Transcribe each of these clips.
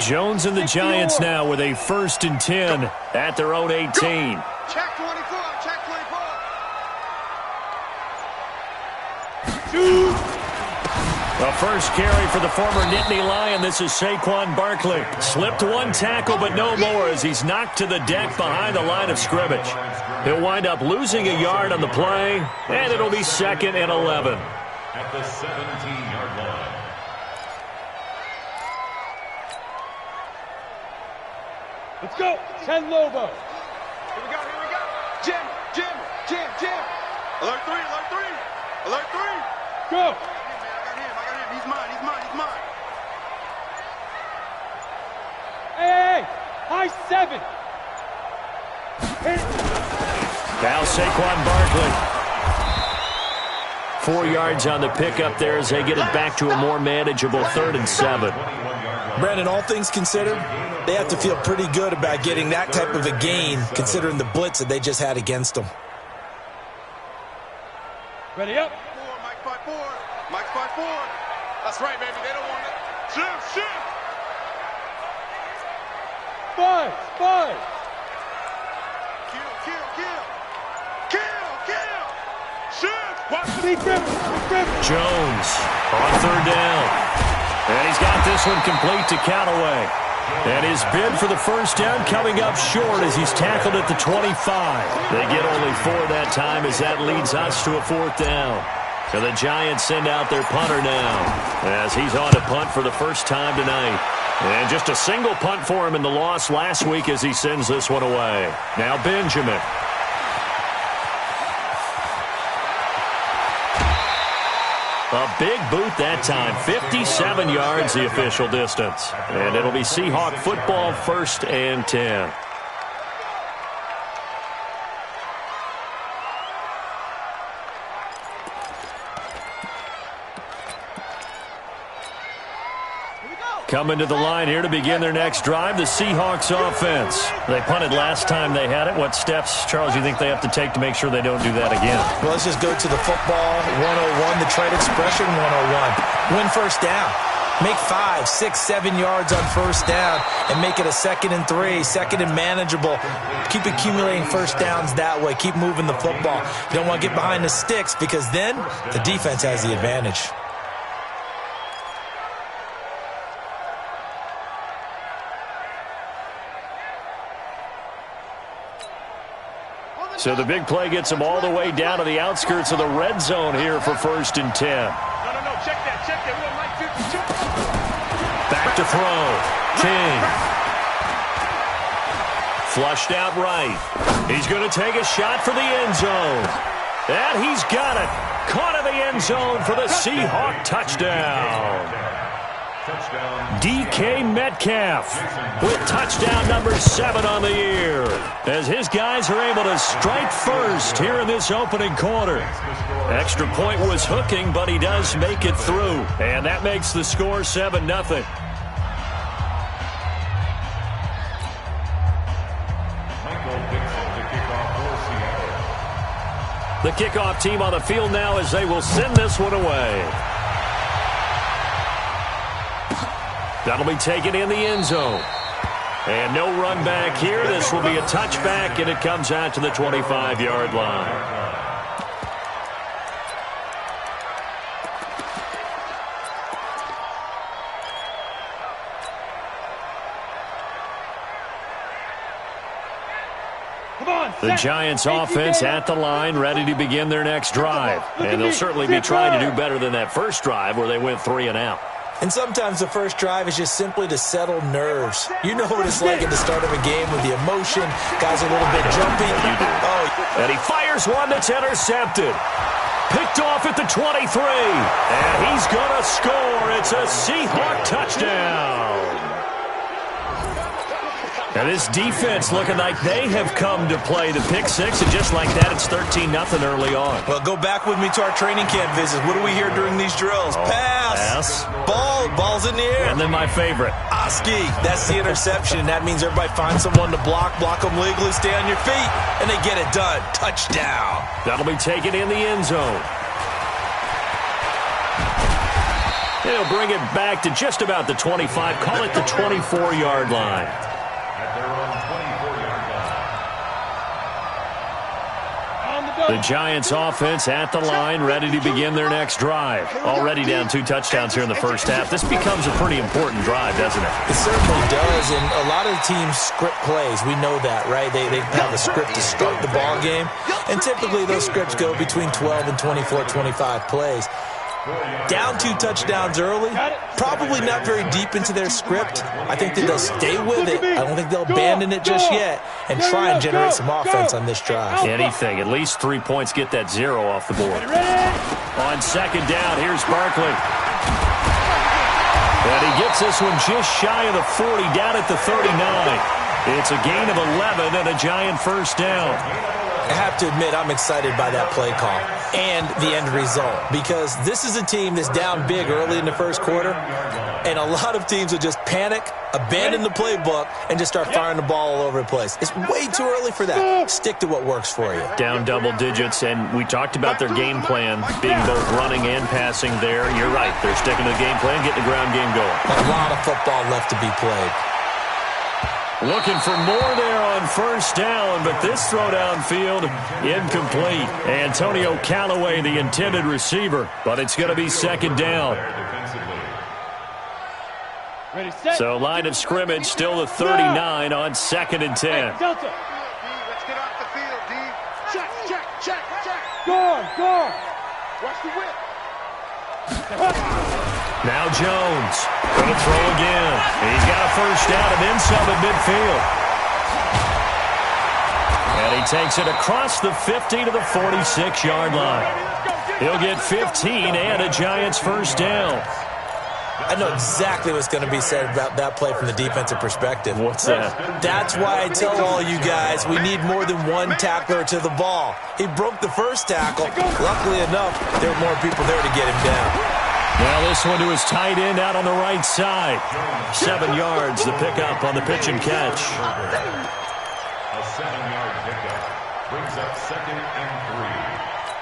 Jones and the Giants now with a 1st and 10 at their own 18. Check 24, check 24. Shoot. The first carry for the former Nittany Lion. This is Saquon Barkley. Slipped one tackle, but no more as he's knocked to the deck behind the line of scrimmage. He'll wind up losing a yard on the play, and it'll be 2nd and 11. At the 17-yard line. Let's go. 10 Lobo. Here we go, here we go. Jim. Alert 3, alert 3. Alert 3. Go. I got him. He's mine. Hey. High 7. Now Saquon Barkley. 4 yards on the pickup there as they get it back to a more manageable 3rd and 7. Brandon, all things considered, they have to feel pretty good about getting that type of a gain considering the blitz that they just had against them. Ready up. Mike 5-4. Mike 5-4. That's right, baby. They don't want it. Shift. 5. Kill. Shift. Watch the Defense. Jones on 3rd down. And he's got this one complete to Callaway. And his bid for the 1st down coming up short as he's tackled at the 25. They get only 4 that time as that leads us to a 4th down. So the Giants send out their punter now as he's on to punt for the first time tonight. And just a single punt for him in the loss last week as he sends this one away. Now Benjamin. A big boot that time. 57 yards the official distance. And it'll be Seahawk football 1st and 10. Coming to the line here to begin their next drive, the Seahawks offense. They punted last time they had it. What steps, Charles, you think they have to take to make sure they don't do that again? Well, let's just go to the football 101, the trade expression 101. Win 1st down. Make 5, 6, 7 yards on 1st down and make it a 2nd and 3, 2nd and manageable. Keep accumulating 1st downs that way. Keep moving the football. You don't want to get behind the sticks because then the defense has the advantage. So the big play gets them all the way down to the outskirts of the red zone here for 1st and 10. No. Check that. We don't like 52. Back to throw. King. Flushed out right. He's going to take a shot for the end zone. And he's got it. Caught in the end zone for the Seahawk touchdown. DK Metcalf with touchdown number 7 on the year as his guys are able to strike first here in this opening quarter. Extra point was hooking, but he does make it through, and that makes the score 7-0. The kickoff team on the field now as they will send this one away. That'll be taken in the end zone. And no run back here. This will be a touchback, and it comes out to the 25-yard line. The Giants offense at the line, ready to begin their next drive. And they'll certainly be trying to do better than that first drive where they went 3 and out. And sometimes the first drive is just simply to settle nerves. You know what it's like at the start of a game with the emotion. Guys are a little bit jumpy. Oh, and he fires one that's intercepted. Picked off at the 23. And he's going to score. It's a Seahawk touchdown. And this defense looking like they have come to play the pick six, and just like that, it's 13-0 early on. Well, go back with me to our training camp visits. What do we hear during these drills? Pass. Ball's in the air. And then my favorite. Oski. That's the interception. That means everybody finds someone to block them legally, stay on your feet, and they get it done. Touchdown. That'll be taken in the end zone. He'll bring it back to just about the 25. Call it the 24-yard line. At their own 24-yard line. The Giants offense at the line, ready to begin their next drive. Already down 2 touchdowns here in the first half. This becomes a pretty important drive, doesn't it? It certainly does, and a lot of the teams script plays. We know that, right? They have a script to start the ball game, and typically those scripts go between 12 and 24, 25 plays. Down 2 touchdowns early, probably not very deep into their script. I think that they'll stay with it. I don't think they'll abandon it just yet and try and generate some offense on this drive. Anything, at least 3 points, get that 0 off the board. On second down, here's Barkley. And he gets this one just shy of the 40, down at the 39. It's a gain of 11 and a Giant first down. I have to admit, I'm excited by that play call and the end result, because this is a team that's down big early in the first quarter, and a lot of teams will just panic, abandon the playbook, and just start firing the ball all over the place. It's way too early for that. Stick to what works for you. Down double digits, and we talked about their game plan being both running and passing there. You're right. They're sticking to the game plan, getting the ground game going. A lot of football left to be played. Looking for more there on first down, but this throw downfield incomplete. Antonio Callaway, the intended receiver, but it's going to be second down. So line of scrimmage still the 39 on 2nd and 10. Let's get off the field, D. Check. Go. Watch the whip. Now Jones going to throw again. He's got a first down and then some at midfield. And he takes it across the 50 to the 46-yard line. He'll get 15 and a Giants first down. I know exactly what's going to be said about that play from the defensive perspective. What's that? That's why I tell all you guys we need more than one tackler to the ball. He broke the first tackle. Luckily enough, there were more people there to get him down. Now this one to his tight end out on the right side. 7 yards, the pickup on the pitch and catch. A 7-yard pickup brings up 2nd and 3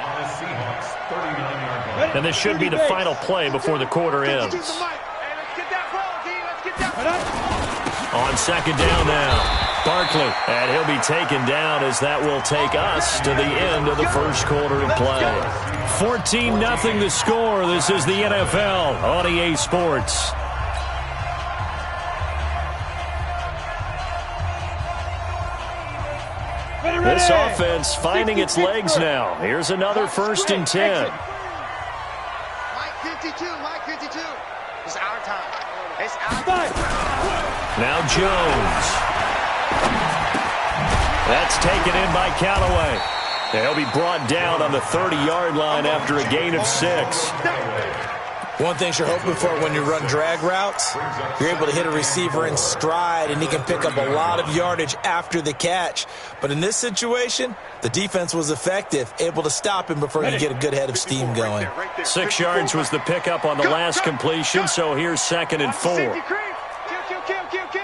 on the Seahawks 39-yard line. And this should be the final play before the quarter ends. On second down now, Barkley. And he'll be taken down as that will take us to the end of the first quarter of play. 14-0 the score. This is the NFL on EA Sports. This offense finding its legs now. Here's another 1st and 10. Mike 52. It's our time. It's our time. Now Jones. That's taken in by Callaway. He'll be brought down on the 30-yard line after a gain of 6. One thing you're hoping for when you run drag routes, you're able to hit a receiver in stride, and he can pick up a lot of yardage after the catch. But in this situation, the defense was effective, able to stop him before he get a good head of steam going. 6 yards was the pickup on the last completion, so here's 2nd and 4. Kill.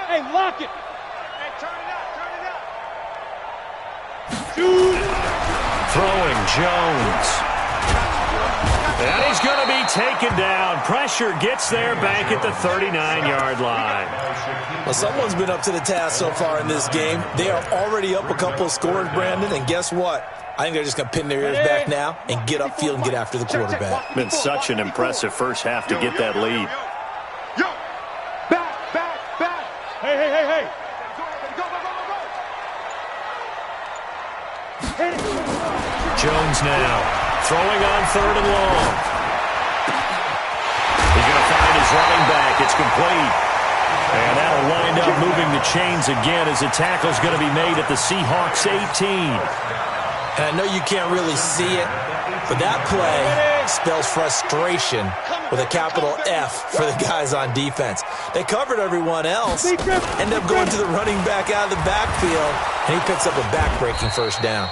Hey, lock it. Hey, turn it up. Throwing Jones. And he's going to be taken down. Pressure gets there back at the 39-yard line. Well, someone's been up to the task so far in this game. They are already up a couple of scores, Brandon, and guess what? I think they're just going to pin their ears back now and get upfield and get after the quarterback. Been such an impressive first half to get that lead. Back. Hey. Jones now throwing on 3rd and long. He's going to find his running back. It's complete. And that'll wind up moving the chains again as the tackle's going to be made at the Seahawks 18. And I know you can't really see it, but that play spells frustration with a capital F for the guys on defense. They covered everyone else, end up going to the running back out of the backfield, and he picks up a back-breaking first down.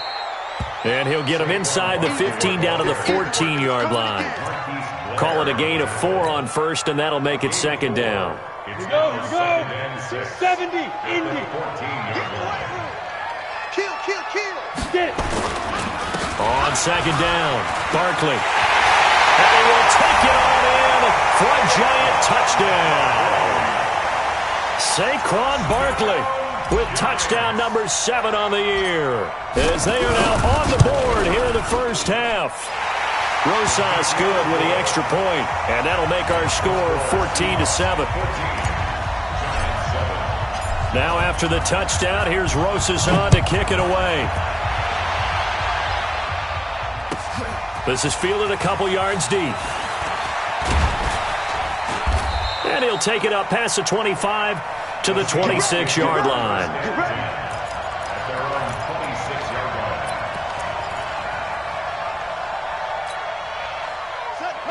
And he'll get him inside the 15 down to the 14-yard line. Call it a gain of 4 on first, and that'll make it 2nd down. Here we go. 70, Indy. Kill. Get it. On 2nd down, Barkley. And he will take it on in for a giant touchdown. Saquon Barkley with touchdown number 7 on the year, as they are now on the board here in the first half. Rosas good with the extra point, and that'll make our score 14-7. Now after the touchdown, here's Rosas on to kick it away. This is fielded a couple yards deep. And he'll take it up past the 25 to the 26-yard line.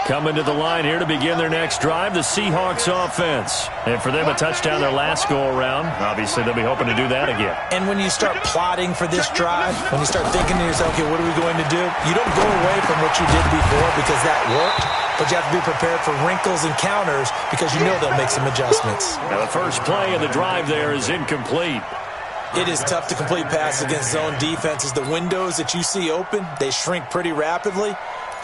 Coming to the line here to begin their next drive, the Seahawks offense. And for them, a touchdown their last go-around. Obviously, they'll be hoping to do that again. And when you start plotting for this drive, when you start thinking to yourself, okay, what are we going to do? You don't go away from what you did before because that worked, but you have to be prepared for wrinkles and counters because you know they'll make some adjustments. Now, the first play of the drive there is incomplete. It is tough to complete passes against zone defenses. The windows that you see open, they shrink pretty rapidly.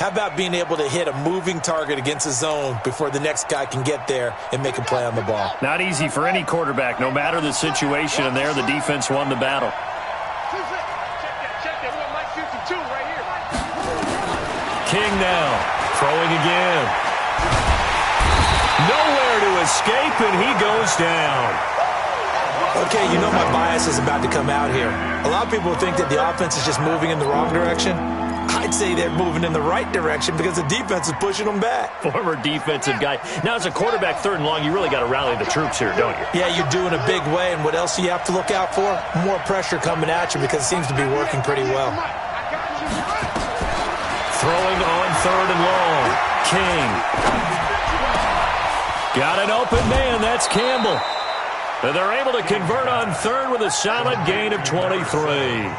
How about being able to hit a moving target against a zone before the next guy can get there and make a play on the ball? Not easy for any quarterback, no matter the situation, and there the defense won the battle. King now, throwing again. Nowhere to escape, and he goes down. Okay, you know my bias is about to come out here. A lot of people think that the offense is just moving in the wrong direction. I'd say they're moving in the right direction because the defense is pushing them back. Former defensive guy. Now, as a quarterback, 3rd and long, you really got to rally the troops here, don't you? Yeah, you do in a big way. And what else do you have to look out for? More pressure coming at you because it seems to be working pretty well. Throwing on 3rd and long. King. Got an open man. That's Campbell. And they're able to convert on 3rd with a solid gain of 23.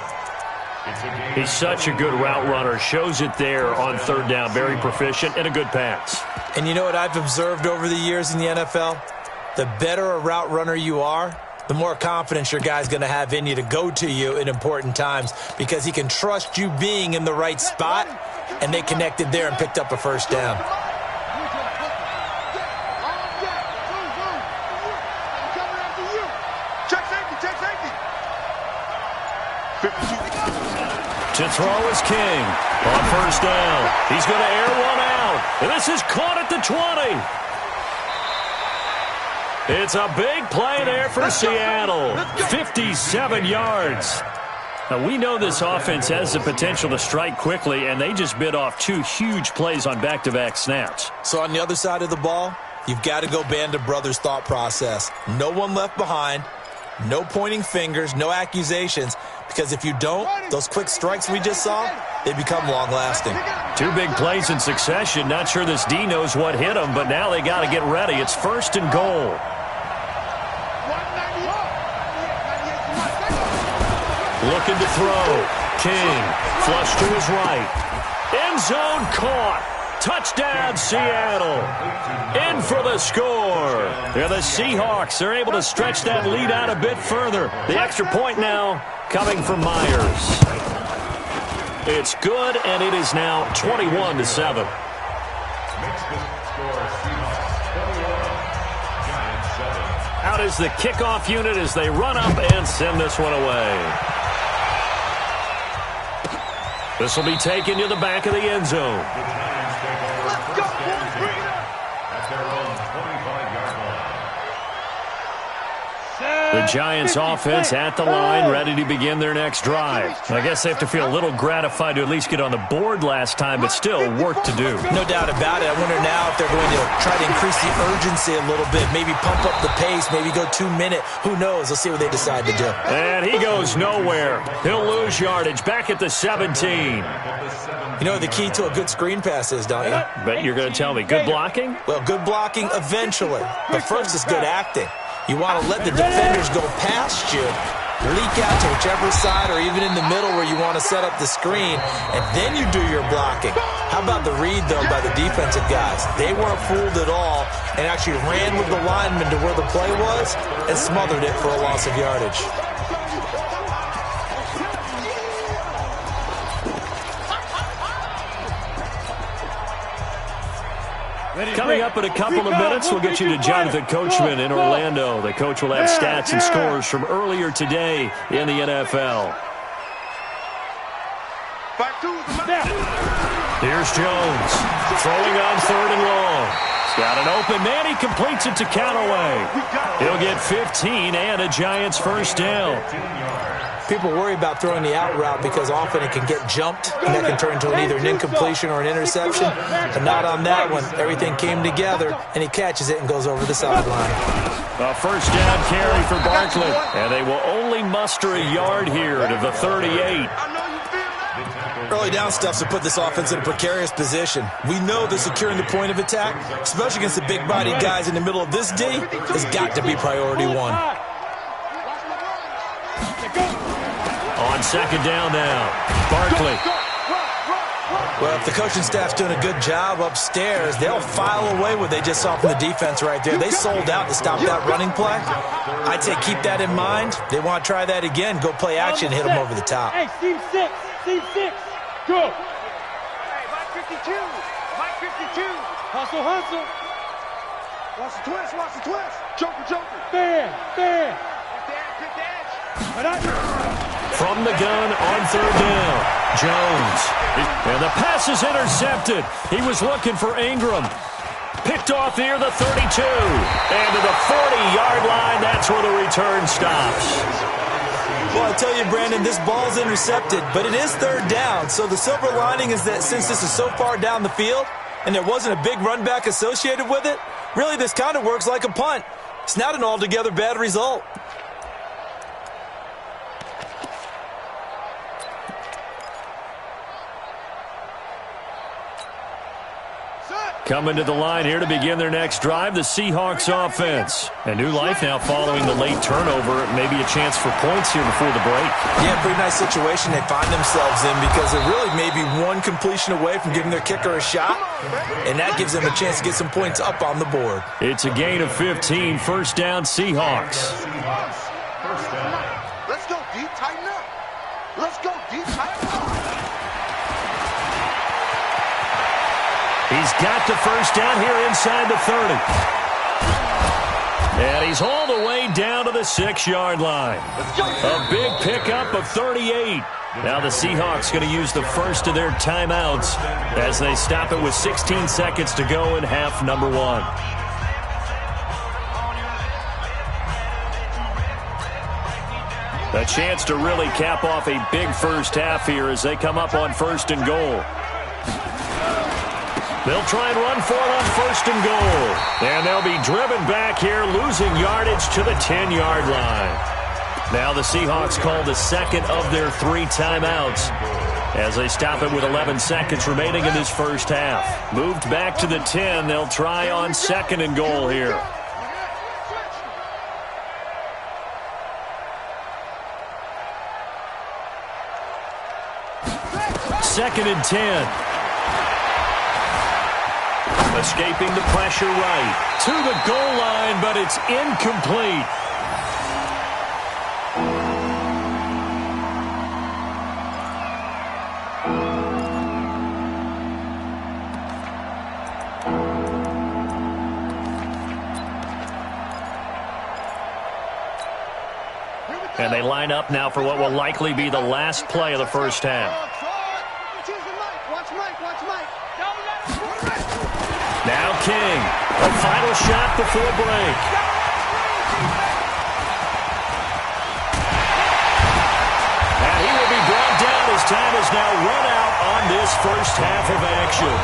He's such a good route runner. Shows it there on 3rd down. Very proficient and a good pass. And you know what I've observed over the years in the NFL? The better a route runner you are, the more confidence your guy's going to have in you to go to you in important times because he can trust you being in the right spot, and they connected there and picked up a first down. To throw is King on 1st down. He's going to air one out. And this is caught at the 20. It's a big play there for Seattle. 57 yards. Now, we know this offense has the potential to strike quickly, and they just bit off 2 huge plays on back-to-back snaps. So on the other side of the ball, you've got to go Band of Brothers thought process. No one left behind. No pointing fingers, no accusations, because if you don't, those quick strikes we just saw, they become long-lasting. 2 big plays in succession. Not sure this D knows what hit him, but now they got to get ready. It's 1st and goal. Looking to throw. King, flush to his right. End zone caught. Touchdown, Seattle. In for the score. Yeah, the Seahawks are able to stretch that lead out a bit further. The extra point now coming from Myers. It's good, and it is now 21-7. Out is the kickoff unit as they run up and send this one away. This will be taken to the back of the end zone. The Giants offense at the line, ready to begin their next drive. I guess they have to feel a little gratified to at least get on the board last time, but still work to do. No doubt about it. I wonder now if they're going to try to increase the urgency a little bit, maybe pump up the pace, maybe go 2-minute. Who knows? Let's see what they decide to do. And he goes nowhere. He'll lose yardage back at the 17. You know what the key to a good screen pass is, don't you? Bet you're going to tell me. Good blocking? Well, good blocking eventually. But first is good acting. You want to let the defenders go past you, leak out to whichever side or even in the middle where you want to set up the screen, and then you do your blocking. How about the read, though, by the defensive guys? They weren't fooled at all and actually ran with the lineman to where the play was and smothered it for a loss of yardage. Coming up in a couple of minutes, we'll get you to Jonathan Coachman in Orlando. The coach will have stats and scores from earlier today in the NFL. Here's Jones, throwing on 3rd and long. He's got an open man. He completes it to Callaway. He'll get 15 and a Giants first down. People worry about throwing the out route because often it can get jumped, and that can turn into either an incompletion or an interception. But not on that one. Everything came together, and he catches it and goes over the sideline. A first down carry for Barkley, and they will only muster a yard here to the 38. Early down stuffs will put this offense in a precarious position. We know that securing the point of attack, especially against the big-bodied guys in the middle of this D, has got to be priority one. On 2nd down now, Barkley. Well, if the coaching staff's doing a good job upstairs, they'll file away what they just saw from the defense right there. They sold out to stop that running play. I'd say keep that in mind. They want to try that again. Go play action, hit them over the top. Hey, team 6, go. Hey, Mike 52, Mike 52. Hustle. Watch the twist. Joker. Bam. Good dash. From the gun on 3rd down, Jones. And the pass is intercepted. He was looking for Ingram. Picked off near the 32. And to the 40-yard line, that's where the return stops. Well, I tell you, Brandon, this ball's intercepted, but it is 3rd down. So the silver lining is that since this is so far down the field and there wasn't a big run back associated with it, really this kind of works like a punt. It's not an altogether bad result. Coming to the line here to begin their next drive, the Seahawks offense. A new life now following the late turnover. Maybe a chance for points here before the break. Yeah, pretty nice situation they find themselves in because they're really maybe one completion away from giving their kicker a shot, and that gives them a chance to get some points up on the board. It's a gain of 15, first down Seahawks. Let's go deep, tighten up. He's got the first down here inside the 30. And he's all the way down to the 6-yard line. A big pickup of 38. Now the Seahawks going to use the first of their timeouts as they stop it with 16 seconds to go in half number 1. A chance to really cap off a big first half here as they come up on 1st and goal. They'll try and run for it on 1st and goal. And they'll be driven back here, losing yardage to the 10-yard line. Now the Seahawks call the second of their 3 timeouts as they stop it with 11 seconds remaining in this first half. Moved back to the 10. They'll try on 2nd and goal here. Second and 10. Escaping the pressure right to the goal line, but it's incomplete. And they line up now for what will likely be the last play of the first half. Now King, a final shot before break. And he will be brought down as time is now run out on this first half of action.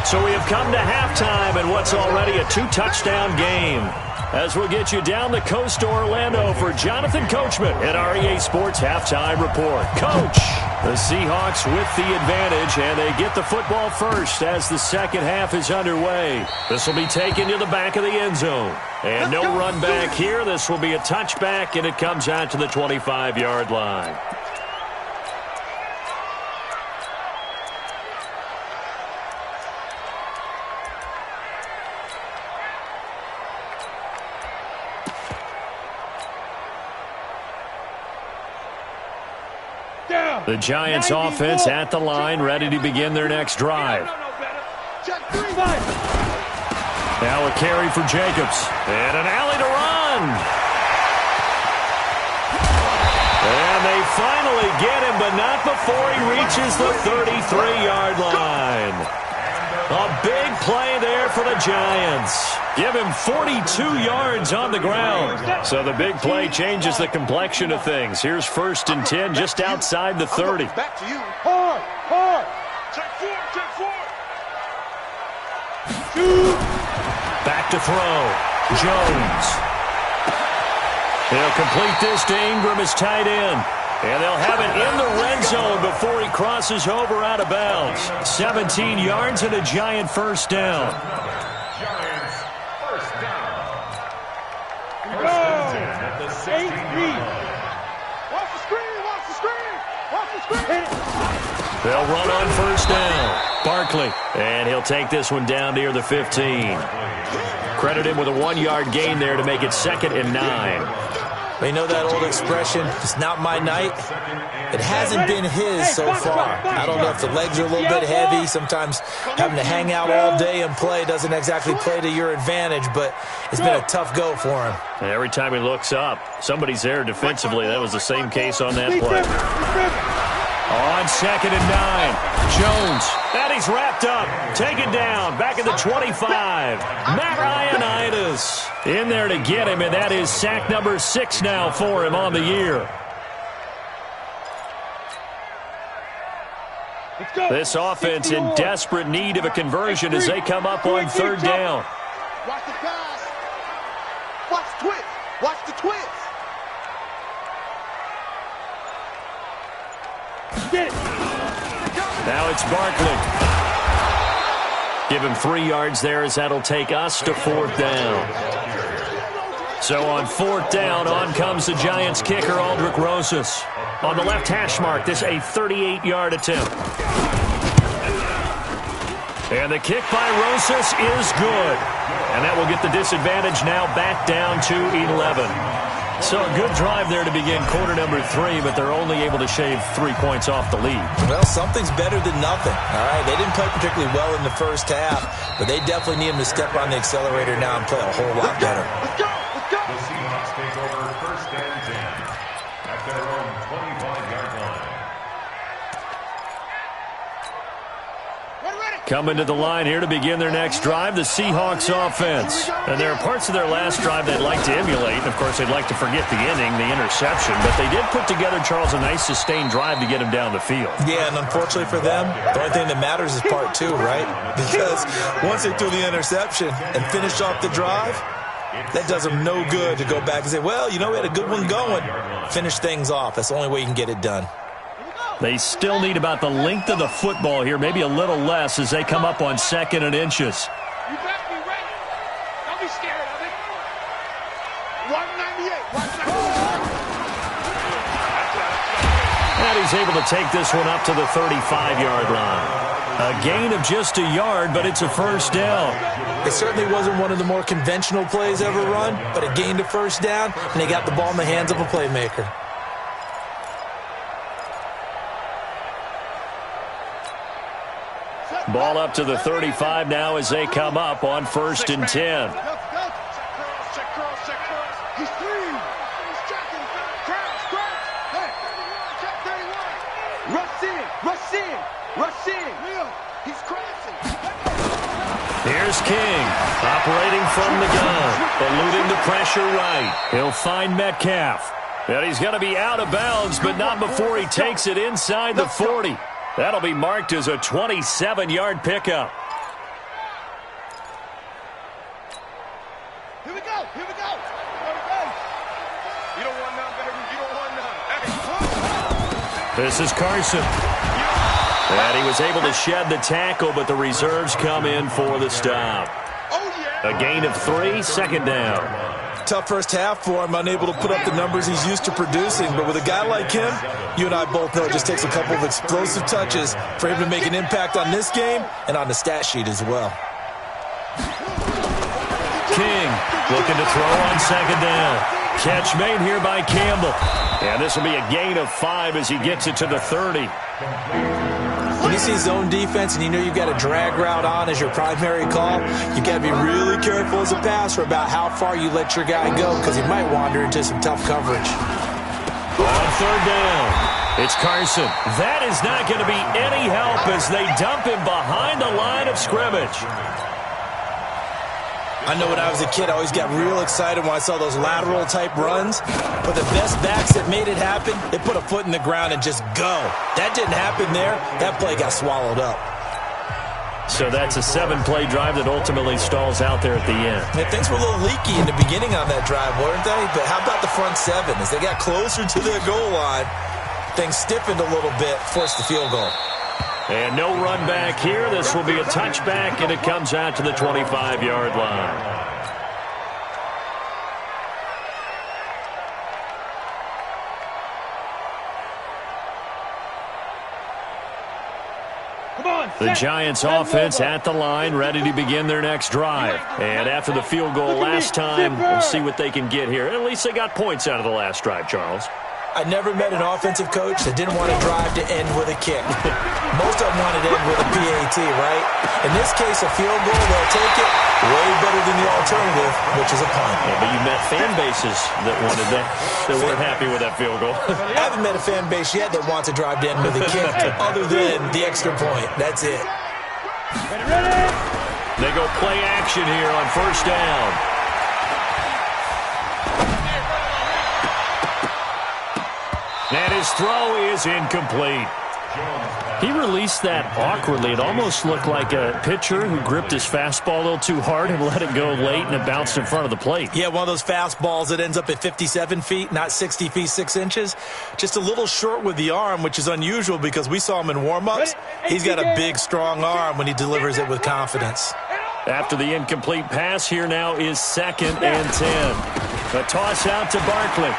So we have come to halftime in what's already a 2-touchdown game. As we'll get you down the coast to Orlando for Jonathan Coachman at our EA Sports Halftime Report. Coach, the Seahawks with the advantage, and they get the football first as the second half is underway. This will be taken to the back of the end zone. And no run back here. This will be a touchback, and it comes out to the 25-yard line. The Giants offense at the line, ready to begin their next drive. Now a carry for Jacobs. And an alley to run. And they finally get him, but not before he reaches the 33-yard line. A big play there for the Giants. Give him 42 yards on the ground. So the big play changes the complexion of things. Here's 1st and 10 just outside the 30. Back to you. Hard, hard. Check forward. Back to throw. Jones. He'll complete this to Ingram, his tight end. And they'll have it in the red zone before he crosses over out of bounds. 17 yards and a Giant first down. Giants first down. Go. First and 10 at the 16-yard line. Watch the screen. They'll run on first down. Barkley. And he'll take this one down near the 15. Credit him with a 1-yard gain there to make it 2nd and 9. You know that old expression, it's not my night? It hasn't been his so far. I don't know if the legs are a little bit heavy. Sometimes having to hang out all day and play doesn't exactly play to your advantage, but it's been a tough go for him. And every time he looks up, somebody's there defensively. That was the same case on that play. On 2nd and 9, Jones. And he's wrapped up. Taken down. Back at the 25. Matt Ioannidis in there to get him, and that is sack number 6 now for him on the year. This offense in desperate need of a conversion as they come up on 3rd down. Watch the pass. Watch the twist. Now it's Barkley. Give him 3 yards there as that'll take us to 4th down. So on 4th down, on comes the Giants kicker, Aldrick Rosas. On the left hash mark, this a 38-yard attempt. And the kick by Rosas is good. And that will get the disadvantage now back down to 11. So a good drive there to begin quarter number 3, but they're only able to shave 3 points off the lead. Well, something's better than nothing. All right, they didn't play particularly well in the first half, but they definitely need him to step on the accelerator now and play a whole lot better. The Seahawks take over 1st and 10 at their own 25-yard line. Coming to the line here to begin their next drive, the Seahawks offense. And there are parts of their last drive they'd like to emulate. And, of course, they'd like to forget the inning, the interception. But they did put together, Charles, a nice sustained drive to get him down the field. Yeah, and unfortunately for them, the only thing that matters is part 2, right? Because once they threw the interception and finished off the drive, that does them no good to go back and say, well, you know, we had a good one going. Finish things off. That's the only way you can get it done. They still need about the length of the football here, maybe a little less as they come up on 2nd and inches. You better be ready. Don't be scared of it. 198. And he's able to take this one up to the 35-yard line. A gain of just a yard, but it's a first down. It certainly wasn't one of the more conventional plays ever run, but it gained a first down, and they got the ball in the hands of a playmaker. Ball up to the 35 now as they come up on 1st and 10. Check curls. He's 3. He's checking. Crouch. Hey, check 31. Rush in. He's crashing. Here's King, operating from the gun, eluding the pressure right. He'll find Metcalf. And he's going to be out of bounds, but not before he takes it inside the 40. That'll be marked as a 27-yard pickup. Here we go. You don't want none, baby. You don't want none. Hey. This is Carson. And he was able to shed the tackle, but the reserves come in for the stop. A gain of 3, 2nd down. Tough first half for him, unable to put up the numbers he's used to producing. But with a guy like him, you and I both know it just takes a couple of explosive touches for him to make an impact on this game and on the stat sheet as well. King looking to throw on 2nd down. Catch made here by Campbell. And this will be a gain of 5 as he gets it to the 30. When you see zone defense and you know you've got a drag route on as your primary call, you got to be really careful as a passer about how far you let your guy go because he might wander into some tough coverage. On third down, it's Carson. That is not going to be any help as they dump him behind the line of scrimmage. I know when I was a kid, I always got real excited when I saw those lateral-type runs. But the best backs that made it happen, they put a foot in the ground and just go. That didn't happen there. That play got swallowed up. So that's a 7-play drive that ultimately stalls out there at the end. And things were a little leaky in the beginning on that drive, weren't they? But how about the front seven? As they got closer to their goal line, things stiffened a little bit, forced the field goal. And no run back here. This will be a touchback, and it comes out to the 25-yard line. The Giants offense at the line, ready to begin their next drive. And after the field goal last time, we'll see what they can get here. At least they got points out of the last drive, Charles. I never met an offensive coach that didn't want to drive to end with a kick. Most of them wanted to end with a PAT, right? In this case, a field goal, they'll take it way better than the alternative, which is a punt. Yeah, but you met fan bases that wanted that weren't happy with that field goal. I haven't met a fan base yet that wants to drive to end with a kick other than the extra point. That's it. They go play action here on first down. And his throw is incomplete. He released that awkwardly. It almost looked like a pitcher who gripped his fastball a little too hard and let it go late, and it bounced in front of the plate. Yeah, one of those fastballs that ends up at 57 feet, not 60 feet, 6 inches. Just a little short with the arm, which is unusual because we saw him in warm-ups. He's got a big, strong arm when he delivers it with confidence. After the incomplete pass, here now is 2nd and 10. A toss out to Barkley.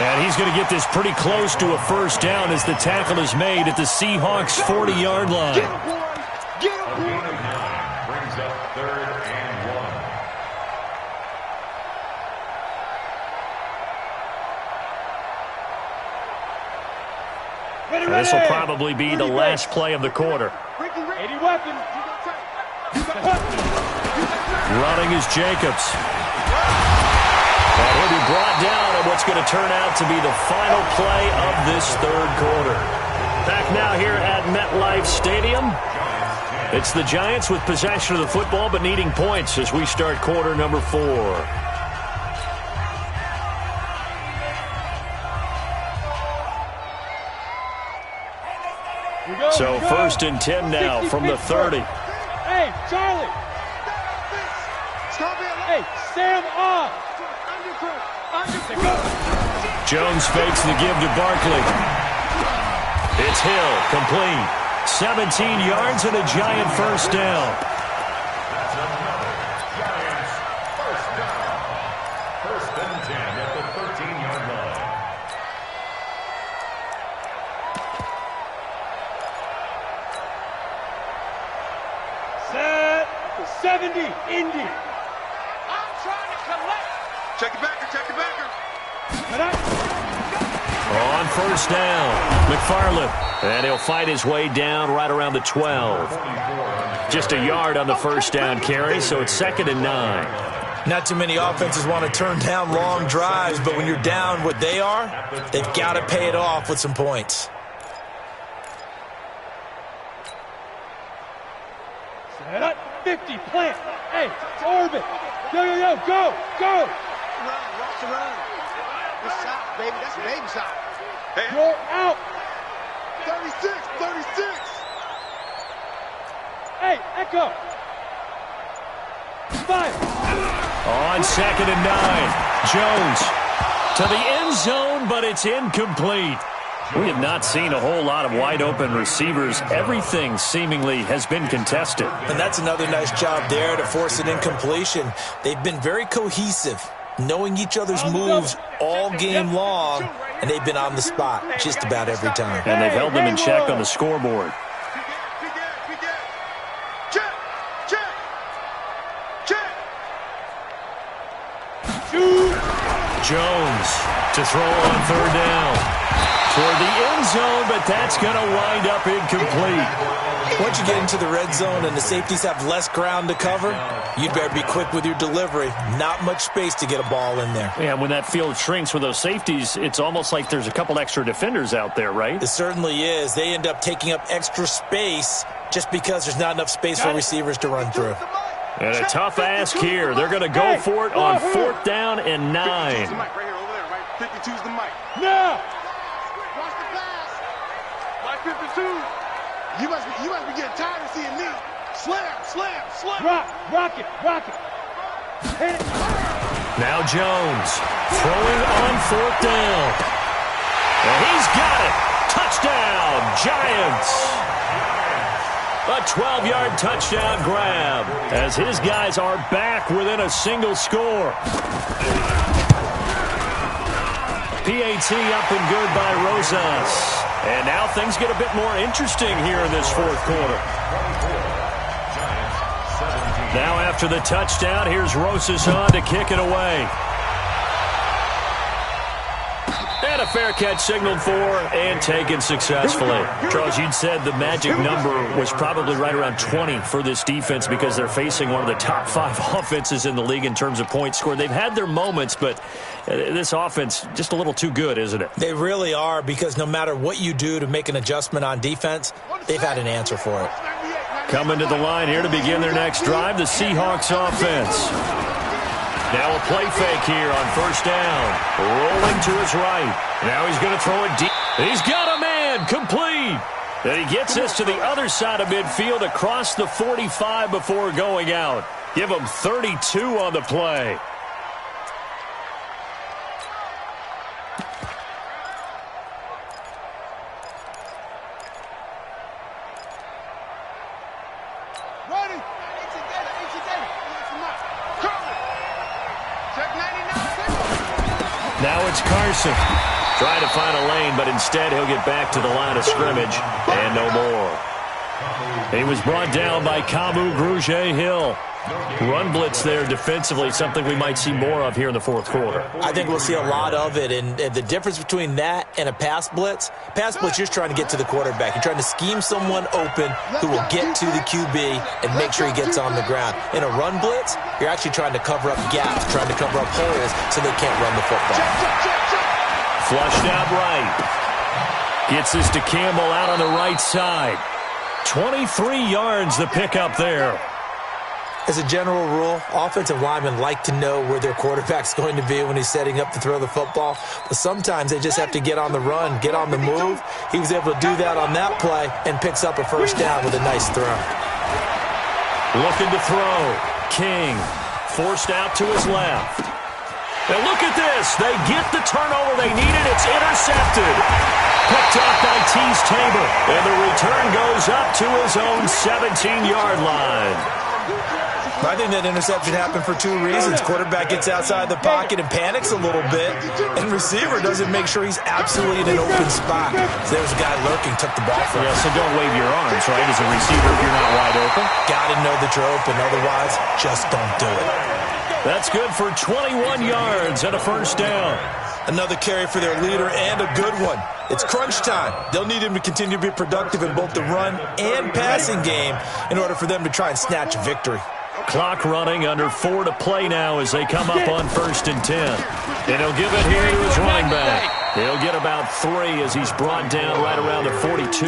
And he's going to get this pretty close to a first down as the tackle is made at the Seahawks' 40-yard line. Get him. Brings up 3rd and 1. This will probably be the last play of the quarter. 80 weapons. Running is Jacobs. And he'll be brought down at what's going to turn out to be the final play of this 3rd quarter. Back now here at MetLife Stadium. It's the Giants with possession of the football but needing points as we start quarter number 4. So 1st and 10 now from the 30. Hey, Charlie. Hey, Sam off. Jones fakes the give to Barkley. It's Hill, complete. 17 yards and a Giant first down. That's another Giants first down. 1st and 10 at the 13-yard line. Set 70, Indy. I'm trying to collect. Check it back. On first down, McFarland. And he'll fight his way down right around the 12. Just a yard on the first down carry, so it's 2nd and 9. Not too many offenses want to turn down long drives, but when you're down what they are, they've got to pay it off with some points. Set up, 50, plant. Hey, orbit. Yo, go. Run. Good shot, baby. That's a baby shot. Hey. You're out. 36. Hey, Echo. 5. On 2nd and 9, Jones to the end zone, but it's incomplete. We have not seen a whole lot of wide-open receivers. Everything seemingly has been contested. And that's another nice job there to force an incompletion. They've been very cohesive, knowing each other's moves all game long, and they've been on the spot just about every time. And they've held them in check on the scoreboard. Check. Jones to throw on 3rd down. toward the end zone, but that's going to wind up incomplete. Once you get into the red zone and the safeties have less ground to cover, you'd better be quick with your delivery. Not much space to get a ball in there. Yeah, when that field shrinks with those safeties, it's almost like there's a couple extra defenders out there, right? It certainly is. They end up taking up extra space just because there's not enough space for receivers to run through. And a tough ask here. They're going to go for it on 4th down and 9. 52's the mic right here, over there, right? 52's the mic. Now! Watch the pass. Mike 52! You must be getting tired of seeing me. Slam, slam, slam. Rock it. Hit it. Now Jones throwing on 4th down. And he's got it. Touchdown, Giants. A 12-yard touchdown grab as his guys are back within a single score. PAT up and good by Rosas. And now things get a bit more interesting here in this 4th quarter. Now after the touchdown, here's Rosas on to kick it away. And a fair catch signaled for and taken successfully. Charles, you'd said the magic number was probably right around 20 for this defense because they're facing one of the top 5 offenses in the league in terms of points scored. They've had their moments, but this offense just a little too good, isn't it? They really are, because no matter what you do to make an adjustment on defense, they've had an answer for it. Coming to the line here to begin their next drive, the Seahawks offense. Now a play fake here on 1st down. Rolling to his right. Now he's going to throw it deep. He's got a man. Complete. And he gets this to the other side of midfield across the 45 before going out. Give him 32 on the play. Ready? Now it's Carson. Trying to find a lane, but instead he'll get back to the line of scrimmage and no more. He was brought down by Kamu Grugier-Hill. Run blitz there defensively, something we might see more of here in the 4th quarter. I think we'll see a lot of it, and the difference between that and a pass blitz, you're just trying to get to the quarterback. You're trying to scheme someone open who will get to the QB and make sure he gets on the ground. In a run blitz, you're actually trying to cover up gaps, trying to cover up holes so they can't run the football. Flushed out right. Gets this to Campbell out on the right side. 23 yards the pickup there. As a general rule, offensive linemen like to know where their quarterback's going to be when he's setting up to throw the football. But sometimes they just have to get on the run, get on the move. He was able to do that on that play and picks up a 1st down with a nice throw. Looking to throw. King forced out to his left. And look at this. They get the turnover they needed. It's intercepted. Picked off by Tease Tabor. And the return goes up to his own 17-yard line. I think that interception happened for 2 reasons. Quarterback gets outside the pocket and panics a little bit, and receiver doesn't make sure he's absolutely in an open spot. So there's a guy lurking, took the ball from him. Yeah, so don't wave your arms, right, as a receiver if you're not wide open. Got to know that you're open, otherwise just don't do it. That's good for 21 yards and a 1st down. Another carry for their leader and a good one. It's crunch time. They'll need him to continue to be productive in both the run and passing game in order for them to try and snatch a victory. Clock running, under 4 to play now as they come up on 1st and 10. And he'll give it here to his running back. He'll get about 3 as he's brought down right around the 42.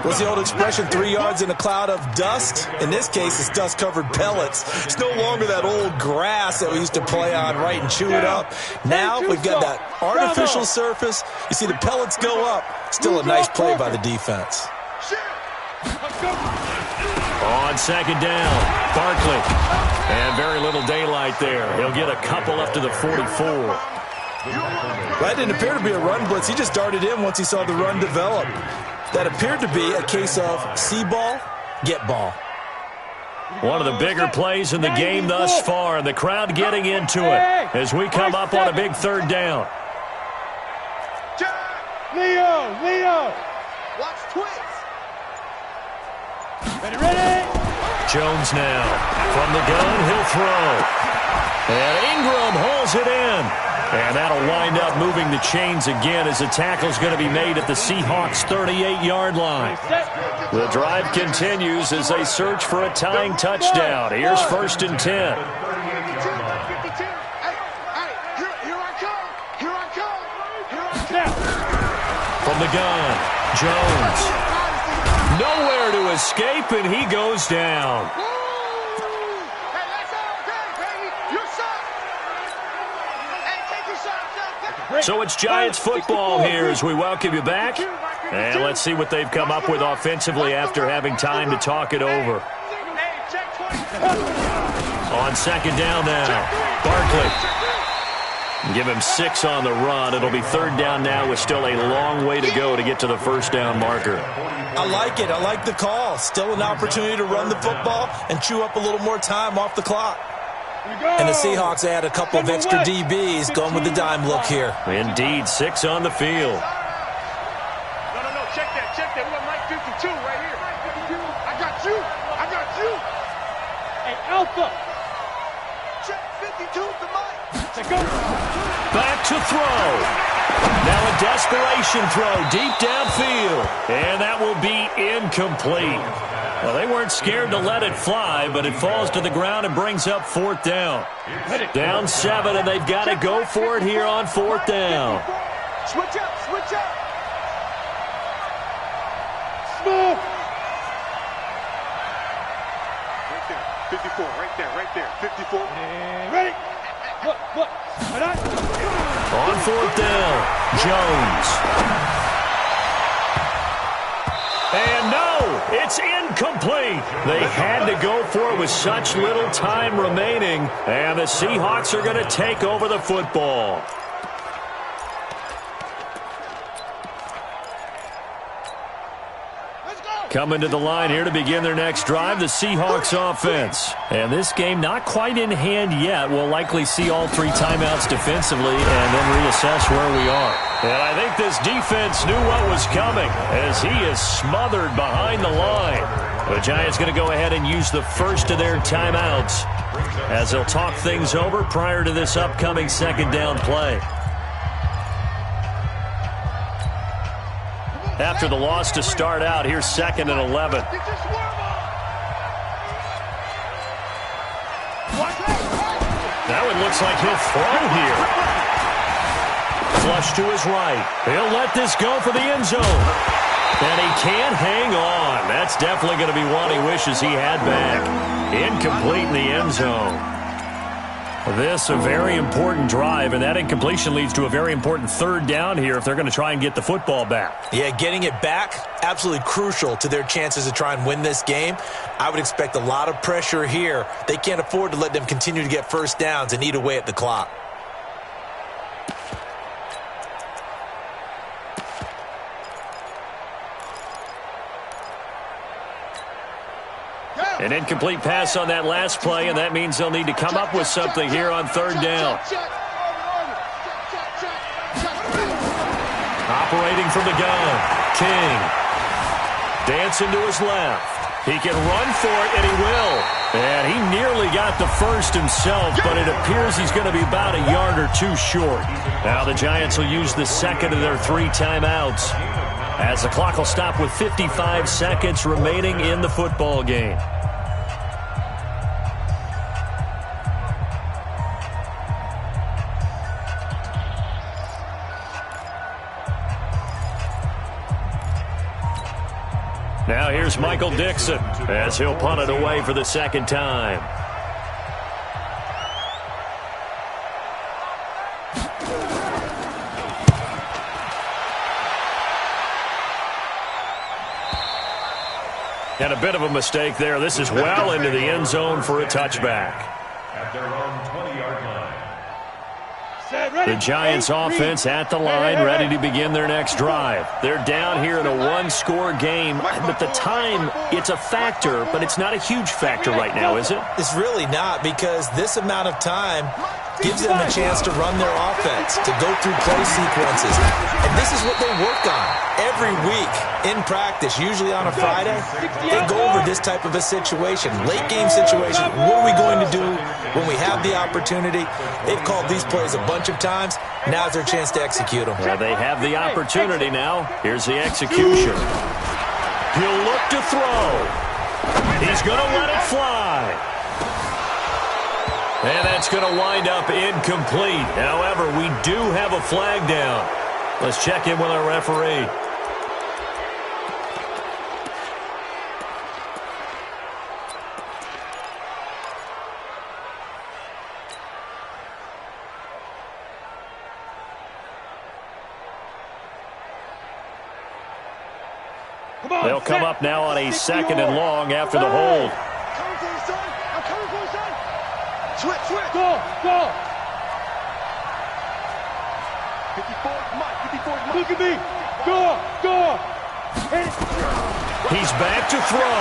What's the old expression, 3 yards in a cloud of dust? In this case, it's dust-covered pellets. It's no longer that old grass that we used to play on, right, and chew it up. Now we've got that artificial surface. You see the pellets go up. Still a nice play by the defense. On 2nd down, Barkley. And very little daylight there. He'll get a couple up to the 44. That didn't appear to be a run blitz. He just darted in once he saw the run develop. That appeared to be a case of see ball, get ball. One of the bigger plays in the game thus far, and the crowd getting into it as we come up on a big 3rd down. Leo! Watch twist. Ready? Jones now. From the gun, he'll throw. And Ingram holds it in. And that'll wind up moving the chains again as the tackle's going to be made at the Seahawks' 38-yard line. The drive continues as they search for a tying touchdown. Here's 1st and 10. From the gun, Jones. Nowhere to escape, and he goes down. So it's Giants football here as we welcome you back. And let's see what they've come up with offensively after having time to talk it over. On 2nd down now, Barkley. Give him 6 on the run. It'll be 3rd down now with still a long way to go to get to the 1st down marker. I like it. I like the call. Still an opportunity to run the football and chew up a little more time off the clock. And the Seahawks add a couple of extra DBs going with the dime look here. Indeed, 6 on the field. No, check that. We got Mike 52 right here. I got you. Hey, Alpha. Check 52 to Mike. Back to throw. Now a desperation throw deep downfield. And that will be incomplete. Well, they weren't scared to let it fly, but it falls to the ground and brings up 4th down. Down 7, and they've got to go for it here on 4th down. Switch up. Smooth. Right there, 54, right there, 54. Ready? Look. On 4th down, Jones. And no, it's incomplete. They had to go for it with such little time remaining, and the Seahawks are going to take over the football. Coming to the line here to begin their next drive, the Seahawks offense. And this game not quite in hand yet. We'll likely see all 3 timeouts defensively and then reassess where we are. And I think this defense knew what was coming as he is smothered behind the line. The Giants going to go ahead and use the first of their timeouts as they'll talk things over prior to this upcoming 2nd down play. After the loss to start out, here's 2nd and 11. Now it looks like he'll throw here. Flush to his right. He'll let this go for the end zone. And he can't hang on. That's definitely going to be one he wishes he had back. Incomplete in the end zone. This a very important drive, and that incompletion leads to a very important 3rd down here if they're going to try and get the football back. Yeah, getting it back, absolutely crucial to their chances to try and win this game. I would expect a lot of pressure here. They can't afford to let them continue to get 1st downs and eat away at the clock. An incomplete pass on that last play, and that means they'll need to come up with something here on 3rd down. Operating from the gun, King. Dancing to his left. He can run for it, and he will. And he nearly got the first himself, but it appears he's going to be about a yard or 2 short. Now the Giants will use the 2nd of their 3 timeouts as the clock will stop with 55 seconds remaining in the football game. Now here's Michael Dixon as he'll punt it away for the 2nd time. And a bit of a mistake there. This is well into the end zone for a touchback. At their own 20-yard line. The Giants offense at the line, ready to begin their next drive. They're down here in a 1-score game, but the time, it's a factor, but it's not a huge factor right now, is it? It's really not, because this amount of time, gives them a chance to run their offense, to go through play sequences. And this is what they work on every week in practice, usually on a Friday. They go over this type of a situation, late game situation. What are we going to do when we have the opportunity? They've called these plays a bunch of times. Now's their chance to execute them. Well, they have the opportunity now. Here's the execution. He'll look to throw. He's going to let it fly. And that's going to wind up incomplete. However, we do have a flag down. Let's check in with our referee. They'll come up now on a 2nd and long after the hold. Coming for you, son. I'm coming for you, son. Switch. Go. 54, Mike. 54, Mike. Look at me. Go. Hit it. He's back to throw.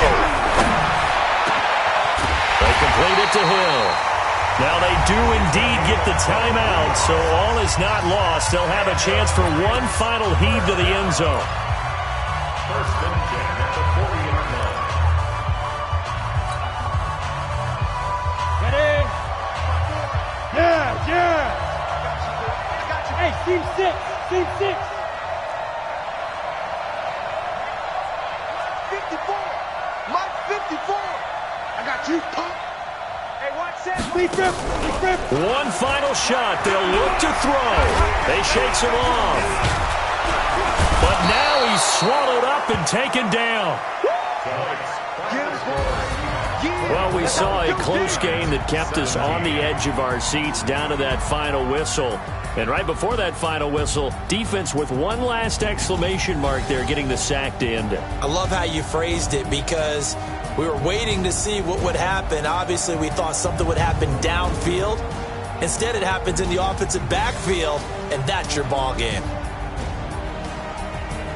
They complete it to Hill. Now they do indeed get the timeout, so all is not lost. They'll have a chance for one final heave to the end zone. 1st and 10 at the 40-yard line. Ready? Yeah. I got you. Hey, team 6. 54. Mike, 54. I got you, punk. Hey, watch that. Big grip. One final shot. They'll look to throw. They shakes him off. But now he's swallowed up and taken down. Well, we saw a close game that kept us on the edge of our seats down to that final whistle. And right before that final whistle, defense with one last exclamation mark there, getting the sack to end it. I love how you phrased it, because we were waiting to see what would happen. Obviously, we thought something would happen downfield. Instead, it happens in the offensive backfield, and that's your ball game.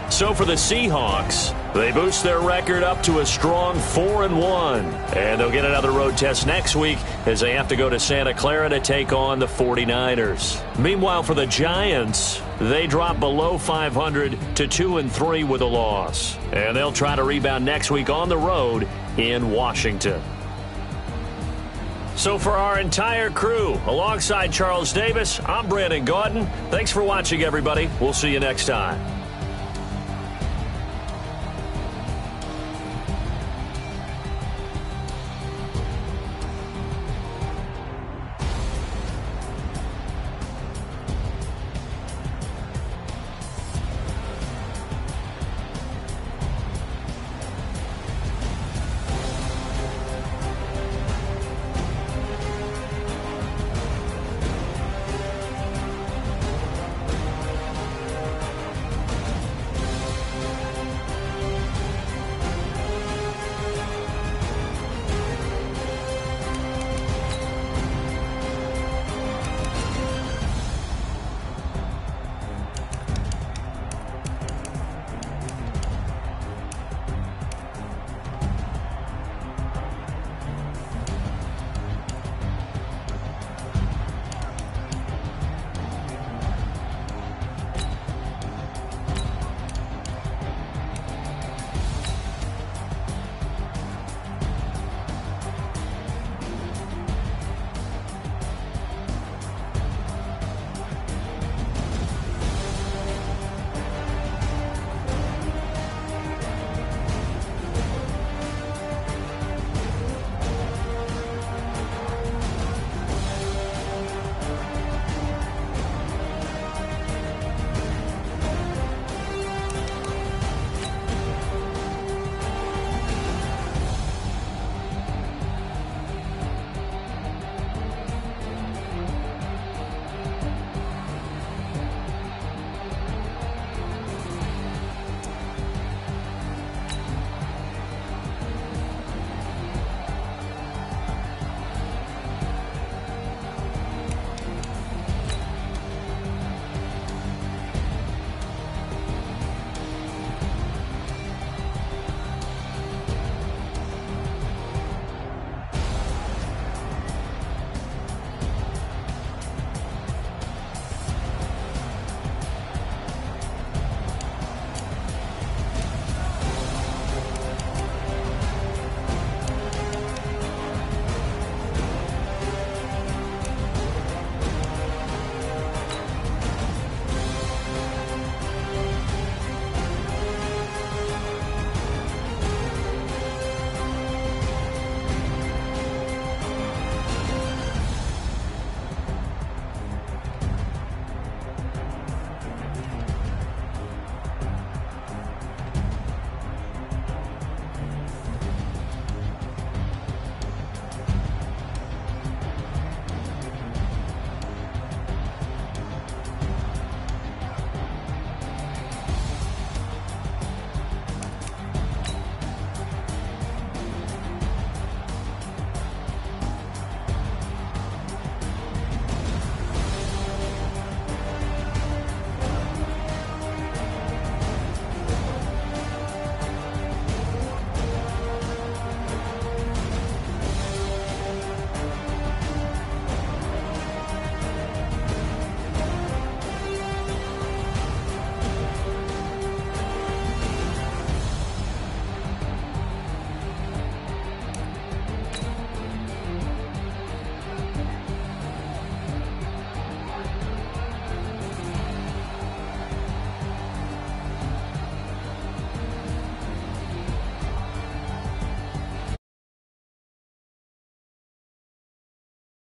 So for the Seahawks, they boost their record up to a strong 4-1. And they'll get another road test next week as they have to go to Santa Clara to take on the 49ers. Meanwhile, for the Giants, they drop below 500 to 2-3 with a loss. And they'll try to rebound next week on the road in Washington. So for our entire crew, alongside Charles Davis, I'm Brandon Gaudin. Thanks for watching, everybody. We'll see you next time.